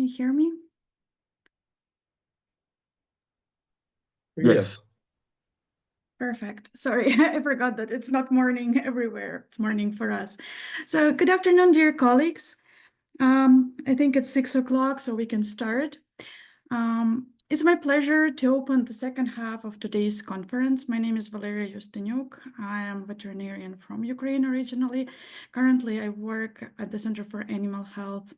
you hear me? Yes. Perfect. Sorry, I forgot that it's not morning everywhere. It's morning for us. So good afternoon, dear colleagues. I think it's 6 o'clock, so we can start. It's my pleasure to open the second half of today's conference. My name is Valeriia Yustyniuk. I am a veterinarian from Ukraine originally. Currently, I work at the Center for Animal Health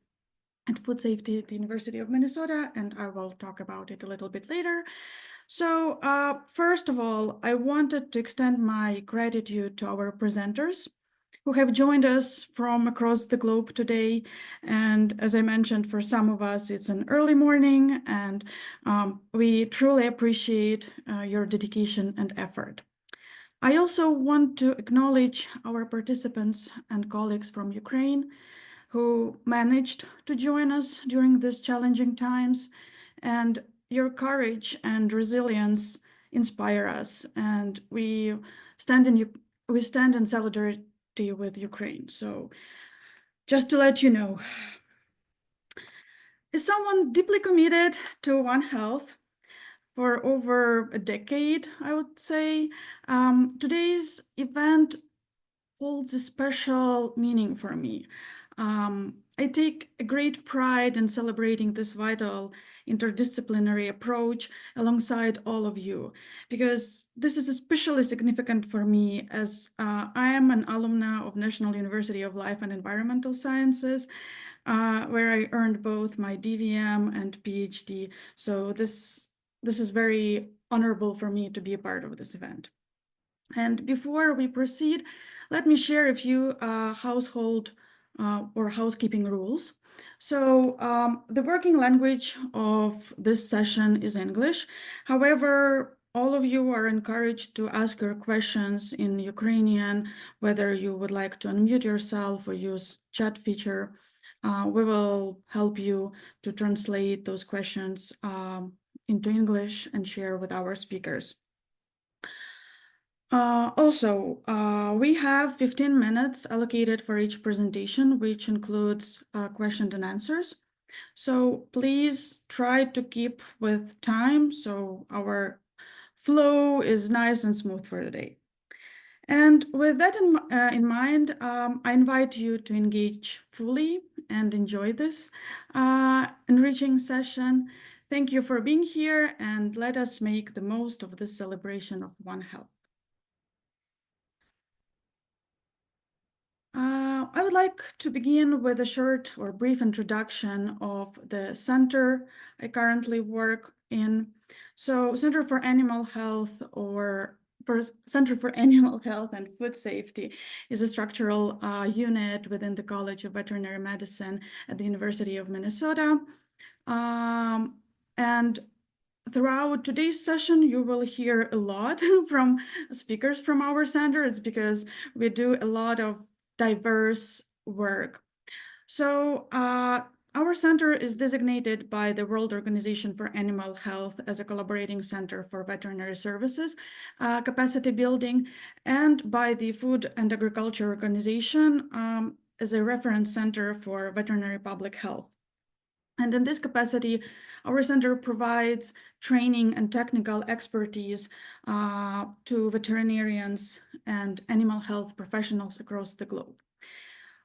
and Food Safety at the University of Minnesota, and I will talk about it a little bit later. So first of all, I wanted to extend my gratitude to our presenters who have joined us from across the globe today. And as I mentioned, for some of us, it's an early morning, and we truly appreciate your dedication and effort. I also want to acknowledge our participants and colleagues from Ukraine who managed to join us during these challenging times, and your courage and resilience inspire us, and we stand in solidarity with Ukraine. So just to let you know, as someone deeply committed to One Health for over a decade, I would say, today's event holds a special meaning for me. I take a great pride in celebrating this vital interdisciplinary approach alongside all of you, because this is especially significant for me as I am an alumna of National University of Life and Environmental Sciences, where I earned both my DVM and PhD. So this is very honorable for me to be a part of this event. And before we proceed, let me share a few household or housekeeping rules. So the working language of this session is English. However, all of you are encouraged to ask your questions in Ukrainian, whether you would like to unmute yourself or use chat feature. We will help you to translate those questions into English and share with our speakers. We have 15 minutes allocated for each presentation, which includes questions and answers. So please try to keep with time so our flow is nice and smooth for today. And with that in mind, I invite you to engage fully and enjoy this enriching session. Thank you for being here, and let us make the most of this celebration of One Health. I would like to begin with a short or brief introduction of the center I currently work in. So Center for Animal Health or Center for Animal Health and Food Safety is a structural unit within the College of Veterinary Medicine at the University of Minnesota. And throughout today's session, you will hear a lot from speakers from our center. It's because we do a lot of diverse work. So our center is designated by the World Organization for Animal Health as a collaborating center for veterinary services, capacity building, and by the Food and Agriculture Organization as a reference center for veterinary public health. And in this capacity, our center provides training and technical expertise to veterinarians and animal health professionals across the globe.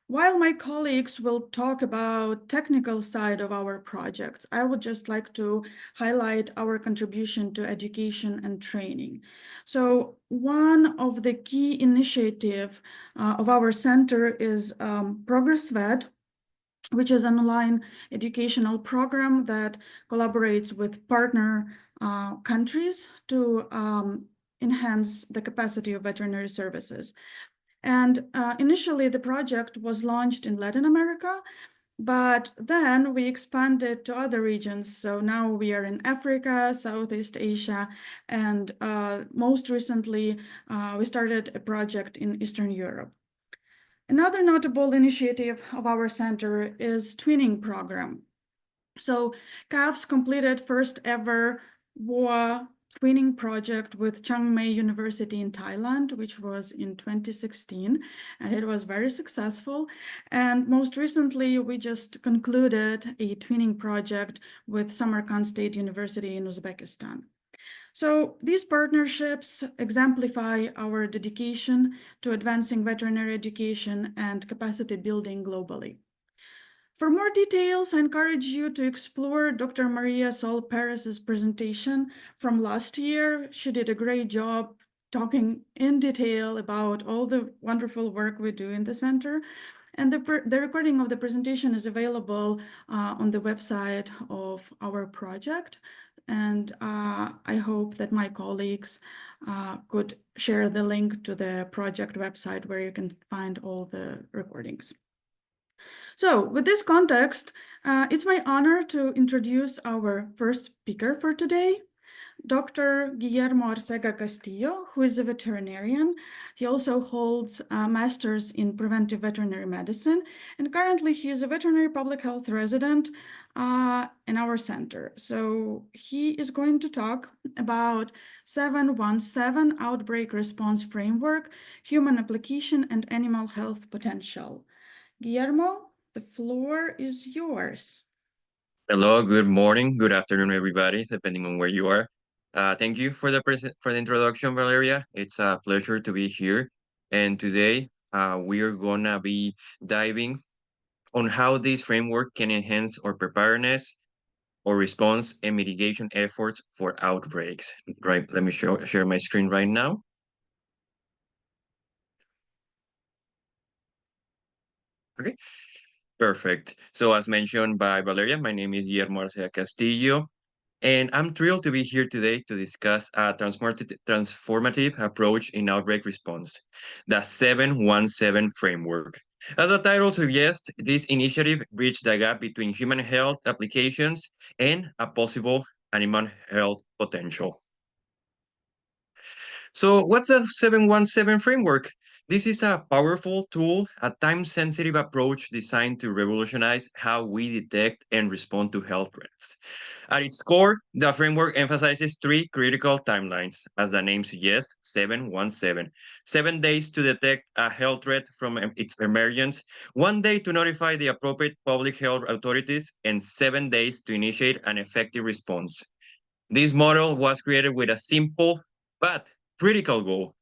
While my colleagues will talk about technical side of our projects, I would just like to highlight our contribution to education and training. So one of the key initiatives of our center is Progress Vet, which is an online educational program that collaborates with partner countries to enhance the capacity of veterinary services. And initially, the project was launched in Latin America, but then we expanded to other regions. So now we are in Africa, Southeast Asia, and most recently, we started a project in Eastern Europe. Another notable initiative of our center is twinning program. So calves completed first ever WOA twinning project with Chiang Mai University in Thailand, which was in 2016, and it was very successful. And most recently, we just concluded a twinning project with Samarkand State University in Uzbekistan. So these partnerships exemplify our dedication to advancing veterinary education and capacity building globally. For more details, I encourage you to explore Dr. Maria Sol Perez's presentation from last year. She did a great job talking in detail about all the wonderful work we do in the center. And the recording of the presentation is available on the website of our project. And I hope that my colleagues could share the link to the project website where you can find all the recordings. So with this context, it's my honor to introduce our first speaker for today, Dr. Guillermo Arcega Castillo, who is a veterinarian. He also holds a master's in preventive veterinary medicine, and currently he is a veterinary public health resident in our center. So he is going to talk about 717 Outbreak Response Framework, Human Application, and Animal Health Potential. Guillermo, the floor is yours. Hello, good morning, good afternoon, everybody, depending on where you are. Thank you for the introduction, Valeria. It's a pleasure to be here. And today we are gonna be diving on how this framework can enhance our preparedness or response and mitigation efforts for outbreaks. Right, let me share my screen right now. Okay, perfect. So as mentioned by Valeria, my name is Guillermo Arcea Castillo. And I'm thrilled to be here today to discuss a transformative approach in outbreak response, the 717 framework. As the title suggests, this initiative bridges the gap between human health applications and a possible animal health potential. So what's the 717 framework? This is a powerful tool, a time-sensitive approach designed to revolutionize how we detect and respond to health threats. At its core, the framework emphasizes three critical timelines, as the name suggests, 717. 7 days to detect a health threat from its emergence, 1 day to notify the appropriate public health authorities, and 7 days to initiate an effective response. This model was created with a simple but critical goal: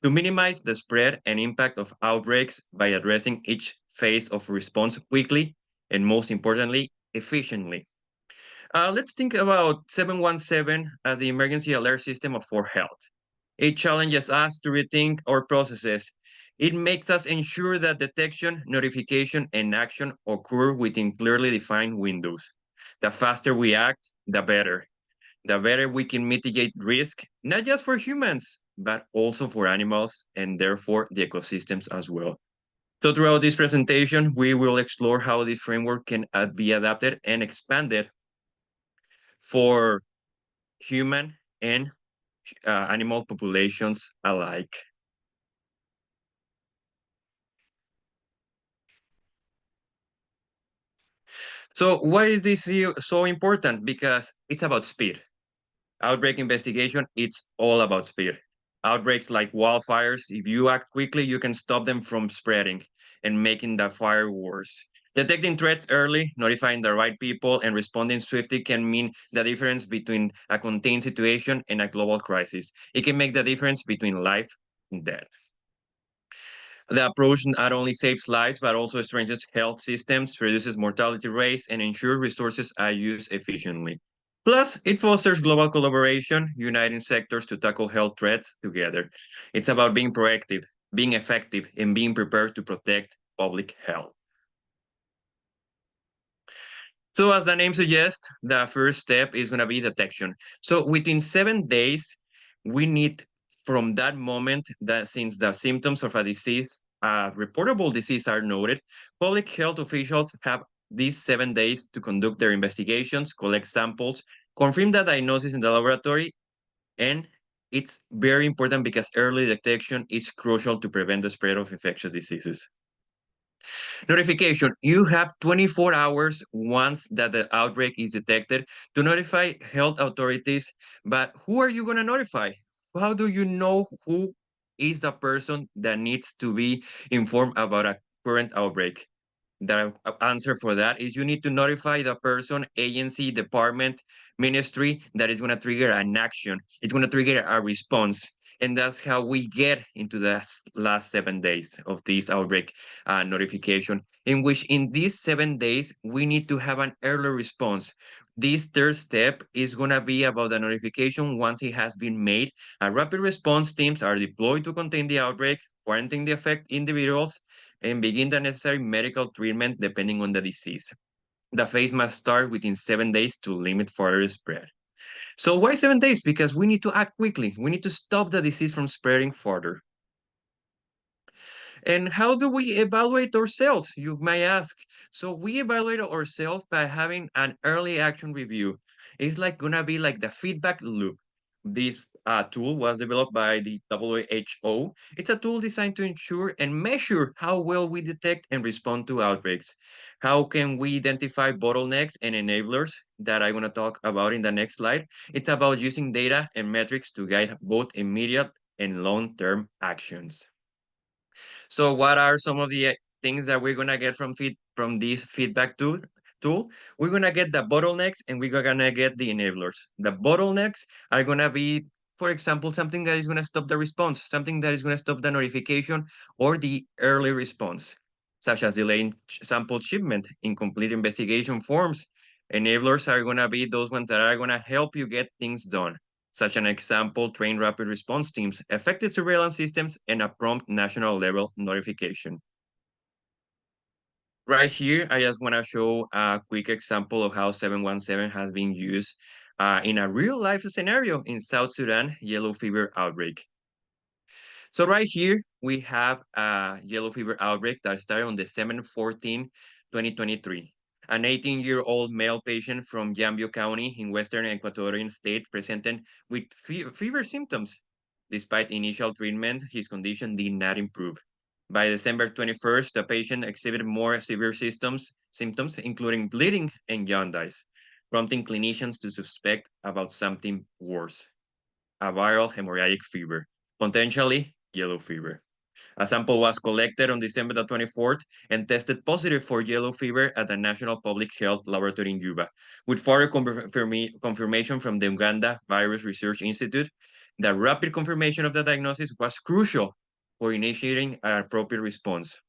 to minimize the spread and impact of outbreaks by addressing each phase of response quickly and, most importantly, efficiently. Let's think about 717 as the emergency alert system for health. It challenges us to rethink our processes. It makes us ensure that detection, notification, and action occur within clearly defined windows. The faster we act, the better. The better we can mitigate risk, not just for humans, but also for animals and therefore the ecosystems as well. So throughout this presentation, we will explore how this framework can be adapted and expanded for human and animal populations alike. So why is this so important? Because it's about speed. Outbreak investigation, it's all about speed. Outbreaks like wildfires, if you act quickly, you can stop them from spreading and making the fire worse. Detecting threats early, notifying the right people, and responding swiftly can mean the difference between a contained situation and a global crisis. It can make the difference between life and death. The approach not only saves lives, but also strengthens health systems, reduces mortality rates, and ensures resources are used efficiently. Plus, it fosters global collaboration, uniting sectors to tackle health threats together. It's about being proactive, being effective, and being prepared to protect public health. So as the name suggests, the first step is going to be detection. So within 7 days, we need from that moment that since the symptoms of a disease, reportable disease are noted, public health officials have these 7 days to conduct their investigations, collect samples, confirm the diagnosis in the laboratory, and it's very important because early detection is crucial to prevent the spread of infectious diseases. Notification. You have 24 hours once that the outbreak is detected to notify health authorities, but who are you going to notify? How do you know who is the person that needs to be informed about a current outbreak? The answer for that is you need to notify the person, agency, department, ministry that is going to trigger an action. It's going to trigger a response. And that's how we get into the last 7 days of this outbreak notification, in which in these 7 days, we need to have an early response. This third step is going to be about the notification once it has been made. Rapid response teams are deployed to contain the outbreak, quarantine the affected individuals, and begin the necessary medical treatment depending on the disease. The phase must start within 7 days to limit further spread. So why 7 days? Because we need to act quickly. We need to stop the disease from spreading further. And how do we evaluate ourselves? You may ask. So we evaluate ourselves by having an early action review. It's like gonna be like the feedback loop. This tool was developed by the WHO. It's a tool designed to ensure and measure how well we detect and respond to outbreaks. How can we identify bottlenecks and enablers that I'm gonna talk about in the next slide? It's about using data and metrics to guide both immediate and long-term actions. So what are some of the things that we're gonna get from this feedback tool? We're gonna get the bottlenecks and we're gonna get the enablers. The bottlenecks are gonna be, for example, something that is gonna stop the response, something that is gonna stop the notification or the early response, such as delaying sample shipment, incomplete investigation forms. Enablers are gonna be those ones that are gonna help you get things done, such an example, trained rapid response teams, effective surveillance systems, and a prompt national level notification. Right here, I just want to show a quick example of how 717 has been used in a real life scenario in South Sudan yellow fever outbreak. So right here, we have a yellow fever outbreak that started on December 14, 2023. An 18-year-old male patient from Yambio County in Western Ecuadorian state presented with fever symptoms. Despite initial treatment, his condition did not improve. By December 21st, the patient exhibited more severe symptoms, including bleeding and jaundice, prompting clinicians to suspect about something worse, a viral hemorrhagic fever, potentially yellow fever. A sample was collected on December the 24th and tested positive for yellow fever at the National Public Health Laboratory in Juba. With further confirmation from the Uganda Virus Research Institute, the rapid confirmation of the diagnosis was crucial for initiating an appropriate response.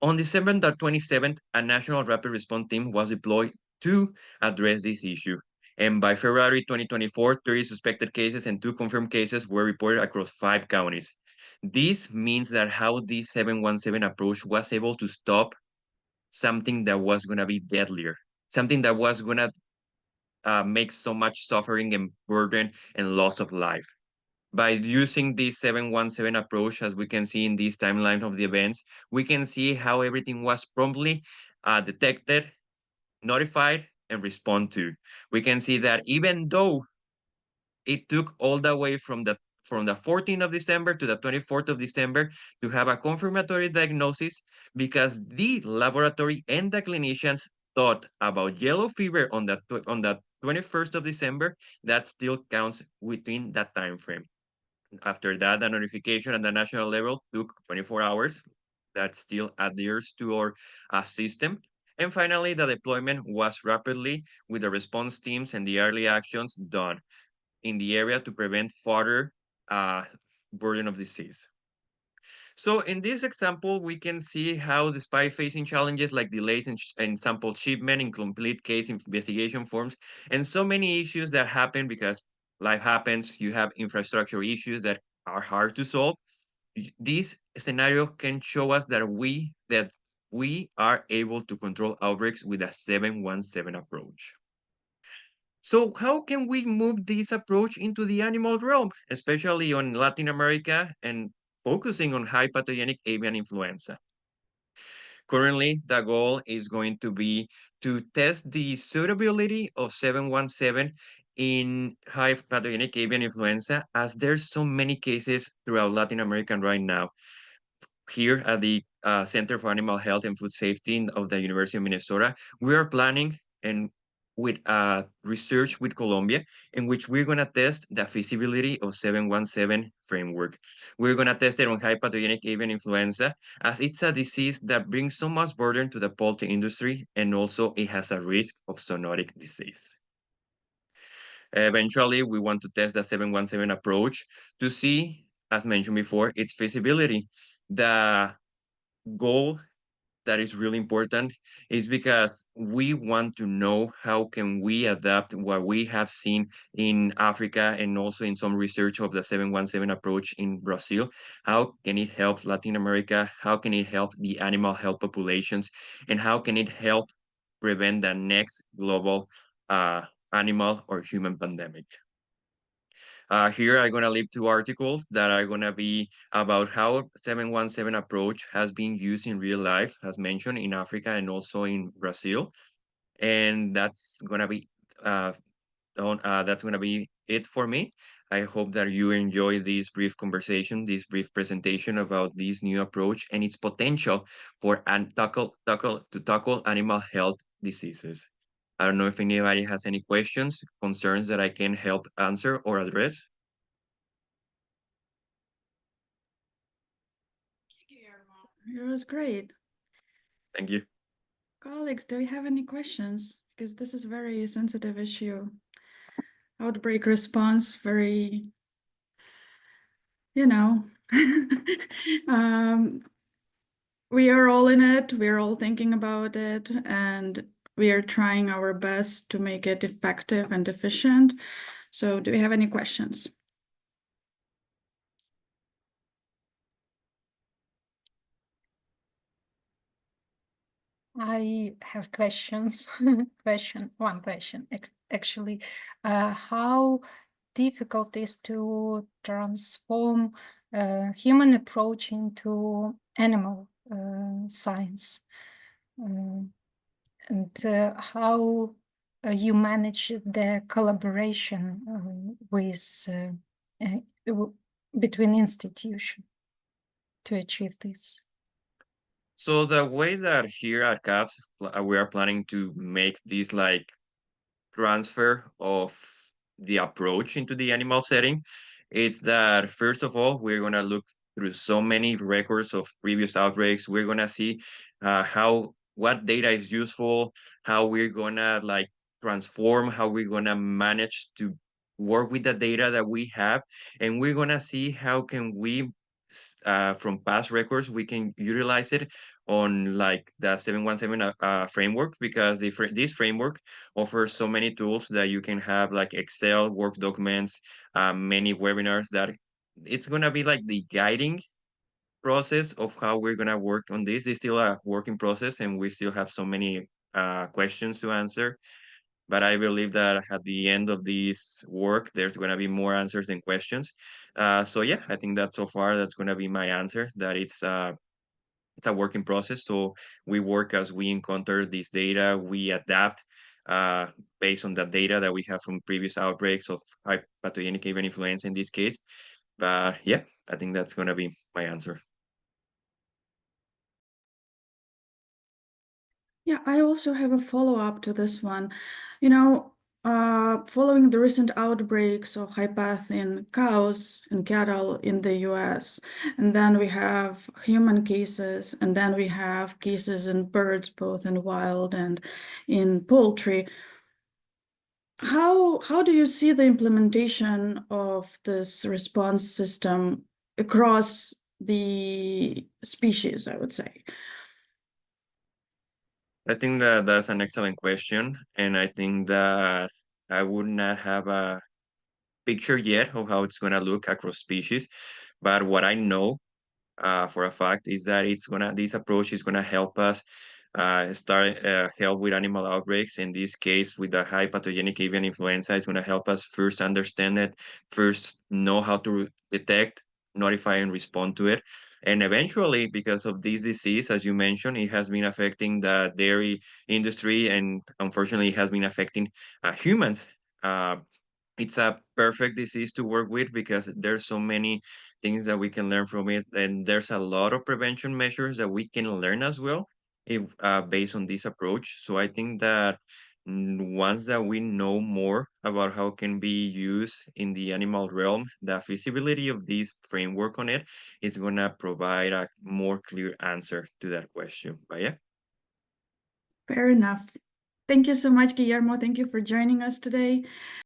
On December the 27th, a national rapid response team was deployed to address this issue. And by February 2024, 30 suspected cases and 2 confirmed cases were reported across 5 counties. This means that how this 717 approach was able to stop something that was going to be deadlier, something that was going to make so much suffering and burden and loss of life. By using this 717 approach, as we can see in this timeline of the events, we can see how everything was promptly detected, notified, and respond to. We can see that even though it took all the way from the 14th of December to the 24th of December to have a confirmatory diagnosis, because the laboratory and the clinicians thought about yellow fever on the 21st of December, that still counts within that time frame. After that, the notification at the national level took 24 hours. That still adheres to our system. And finally, the deployment was rapidly with the response teams and the early actions done in the area to prevent further burden of disease. So in this example, we can see how despite facing challenges like delays in sample shipment, incomplete case investigation forms, and so many issues that happen because life happens, you have infrastructure issues that are hard to solve. This scenario can show us that we are able to control outbreaks with a 717 approach. So how can we move this approach into the animal realm, especially on Latin America and focusing on high pathogenic avian influenza? Currently, the goal is going to be to test the suitability of 717 in high pathogenic avian influenza, as there's so many cases throughout Latin America right now. Here at the Center for Animal Health and Food Safety of the University of Minnesota, we are planning and with research with Colombia, in which we're going to test the feasibility of 717 framework. We're going to test it on high pathogenic avian influenza, as it's a disease that brings so much burden to the poultry industry, and also it has a risk of zoonotic disease. Eventually, we want to test the 717 approach to see, as mentioned before, its feasibility. The goal that is really important is because we want to know how can we adapt what we have seen in Africa and also in some research of the 717 approach in Brazil. How can it help Latin America? How can it help the animal health populations? And how can it help prevent the next global animal or human pandemic? Here I'm gonna leave two articles that are gonna be about how 717 approach has been used in real life, as mentioned in Africa and also in Brazil. And uh, that's gonna be it for me. I hope that you enjoy this brief conversation, this brief presentation about this new approach and its potential for tackle animal health diseases. I don't know if anybody has any questions, concerns that I can help answer or address. It was great. Thank you. Colleagues, do you have any questions? Because this is a very sensitive issue. Outbreak response, very, you know, we are all in it, we're all thinking about it, and we are trying our best to make it effective and efficient. So do you have any questions? I have questions. One question actually. How difficult is to transform human approach into animal science, and how you manage the collaboration with between institutions to achieve this? So the way that here at CAPS, we are planning to make this like transfer of the approach into the animal setting, it's that first of all, we're gonna look through so many records of previous outbreaks. We're gonna see what data is useful, how we're gonna like transform, how we're gonna manage to work with the data that we have, and we're gonna see how can we from past records we can utilize it on like the 717 framework, because this framework offers so many tools that you can have like Excel, Word documents, many webinars that it's gonna be like the guiding process of how we're gonna work on this. It's still a working process and we still have so many questions to answer. But I believe that at the end of this work, there's gonna be more answers than questions. So yeah, I think that so far that's gonna be my answer, that it's a working process. So we work as we encounter this data, we adapt uh, based on the data that we have from previous outbreaks of pathogenic avian influenza in this case. But yeah, I think that's going to be my answer. Yeah, I also have a follow-up to this one. You know, following the recent outbreaks of hypath in cows and cattle in the US, and then we have human cases, and then we have cases in birds, both in wild and in poultry. How do you see the implementation of this response system across the species, I would say? I think that that's an excellent question. And I think that I would not have a picture yet of how it's going to look across species. But what I know for a fact is that this approach is gonna help us start help with animal outbreaks. In this case, with the high pathogenic avian influenza, it's gonna help us first understand it, first know how to detect, notify, and respond to it. And eventually, because of this disease, as you mentioned, it has been affecting the dairy industry, and unfortunately, it has been affecting humans. it's a perfect disease to work with because there's so many things that we can learn from it, and there's a lot of prevention measures that we can learn as well if based on this approach. So I think that once that we know more about how it can be used in the animal realm, the feasibility of this framework on it is going to provide a more clear answer to that question. But yeah. Fair enough. Thank you so much, Guillermo. Thank you for joining us today.